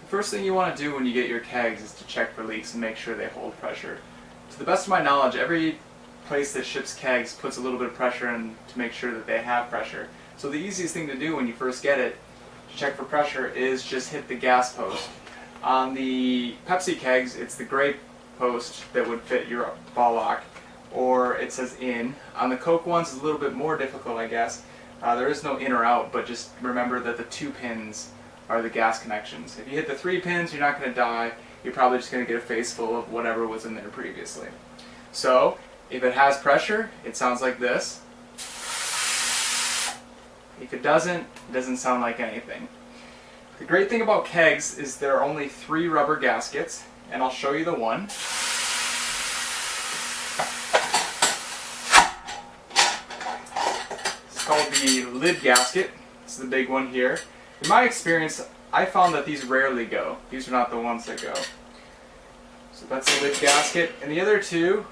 First thing you want to do when you get your kegs is to check for leaks and make sure they hold pressure. To the best of my knowledge, every place that ships kegs puts a little bit of pressure in to make sure that they have pressure. So the easiest thing to do when you first get it to check for pressure is just hit the gas post. On the Pepsi kegs, it's the gray post that would fit your ball lock, or it says in. On the Coke ones, it's a little bit more difficult, I guess. There is no in or out, but just remember that the 2 pins are the gas connections. If you hit the 3 pins, you're not going to die. You're probably just going to get a face full of whatever was in there previously. So, if it has pressure, it sounds like this. If it doesn't sound like anything. The great thing about kegs is there are only 3 rubber gaskets, and I'll show you the one. It's called the lid gasket. It's the big one here. In my experience, I found that these rarely go. These are not the ones that go. So that's the lid gasket. And the other 2,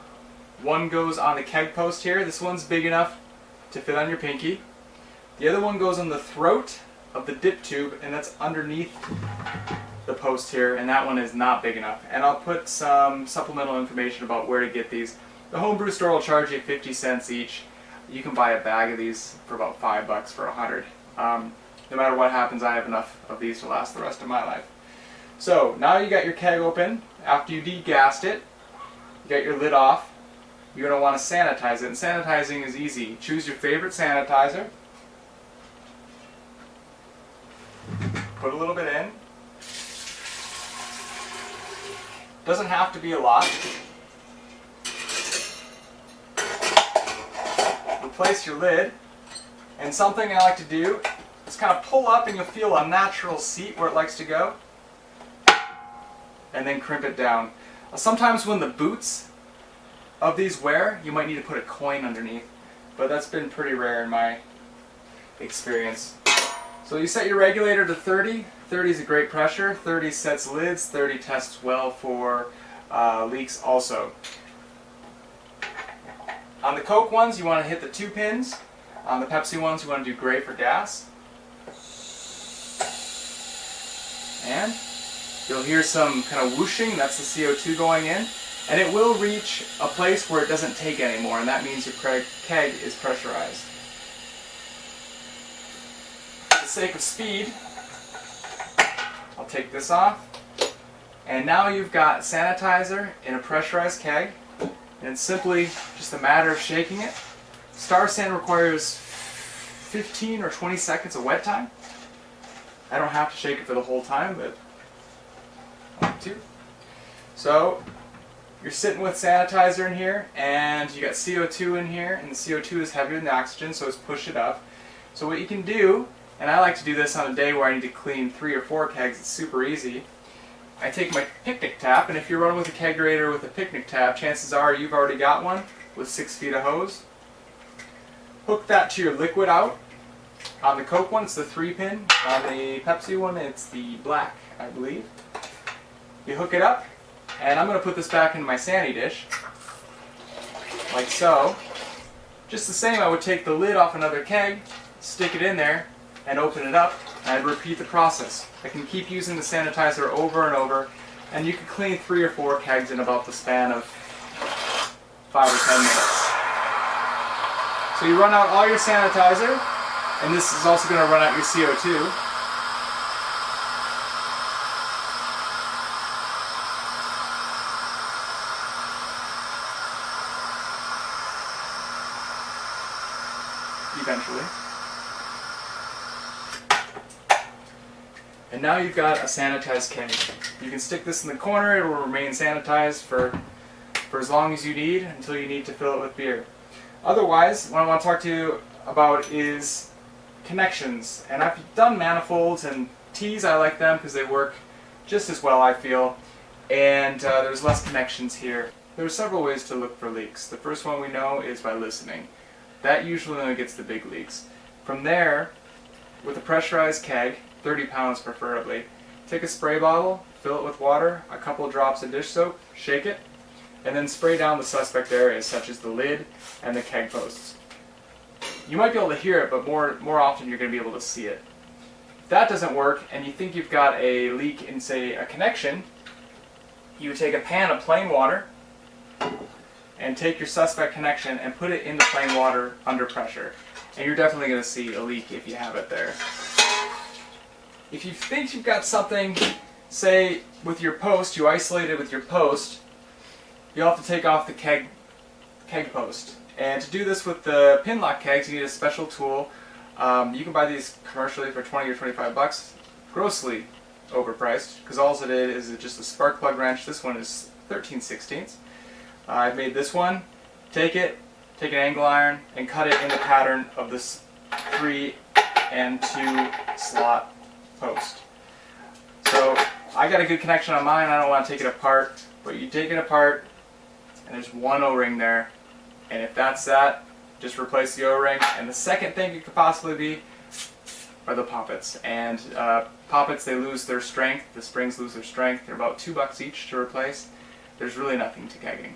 one goes on the keg post here. This one's big enough to fit on your pinky. The other one goes on the throat of the dip tube, and that's underneath the post here, and that one is not big enough. And I'll put some supplemental information about where to get these. The homebrew store will charge you 50 cents each. You can buy a bag of these for about $5 for 100. No matter what happens, I have enough of these to last the rest of my life. So now you got your keg open. After you degassed it, you got your lid off. You're going to want to sanitize it. And sanitizing is easy. Choose your favorite sanitizer. Put a little bit in. Doesn't have to be a lot. Replace your lid. And something I like to do is kind of pull up, and you'll feel a natural seat where it likes to go. And then crimp it down. Sometimes when the boots of these wear, you might need to put a coin underneath. But that's been pretty rare in my experience. So you set your regulator to 30. 30 is a great pressure. 30 sets lids. 30 tests well for leaks also. On the Coke ones, you want to hit the 2 pins. On the Pepsi ones, you want to do gray for gas. And you'll hear some kind of whooshing. That's the CO2 going in. And it will reach a place where it doesn't take anymore, and that means your keg is pressurized. For the sake of speed, I'll take this off. And now you've got sanitizer in a pressurized keg. And it's simply just a matter of shaking it. Star San requires 15 or 20 seconds of wet time. I don't have to shake it for the whole time, but I want to. So you're sitting with sanitizer in here, and you got CO2 in here, and the CO2 is heavier than the oxygen, so it's pushed it up. So what you can do, and I like to do this on a day where I need to clean 3 or 4 kegs, it's super easy. I take my picnic tap, and if you're running with a kegerator with a picnic tap, chances are you've already got one with 6 feet of hose. Hook that to your liquid out. On the Coke one, it's the 3-pin. On the Pepsi one, it's the black, I believe. You hook it up, and I'm going to put this back into my Sani dish, like so. Just the same, I would take the lid off another keg, stick it in there, and open it up, and I'd repeat the process. I can keep using the sanitizer over and over, and you can clean 3 or 4 kegs in about the span of 5 or 10 minutes. So you run out all your sanitizer, and this is also going to run out your CO2. Eventually. And now you've got a sanitized keg. You can stick this in the corner, it will remain sanitized for as long as you need, until you need to fill it with beer. Otherwise, what I want to talk to you about is connections. And I've done manifolds and T's. I like them because they work just as well, I feel. And there's less connections here. There are several ways to look for leaks. The first one we know is by listening. That usually only gets the big leaks. From there, with a pressurized keg, 30 pounds preferably, take a spray bottle, fill it with water, a couple drops of dish soap, shake it, and then spray down the suspect areas such as the lid and the keg posts. You might be able to hear it, but more often you're going to be able to see it. If that doesn't work and you think you've got a leak in, say, a connection, you would take a pan of plain water and take your suspect connection and put it in the plain water under pressure. And you're definitely going to see a leak if you have it there. If you think you've got something, say with your post, you isolate it with your post, you'll have to take off the keg post. And to do this with the pin lock kegs, you need a special tool. You can buy these commercially for 20 or 25 bucks, grossly overpriced, because all it is just a spark plug wrench. This one is 13/16. I've made this one. Take an angle iron, and cut it in the pattern of this 3 and 2 slot post. So I got a good connection on mine. I don't want to take it apart, but you take it apart, and there's one O-ring there, and if that's that, just replace the O-ring. And the second thing it could possibly be are the poppets. And poppets, they lose their strength. The springs lose their strength. They're about $2 each to replace. There's really nothing to kegging.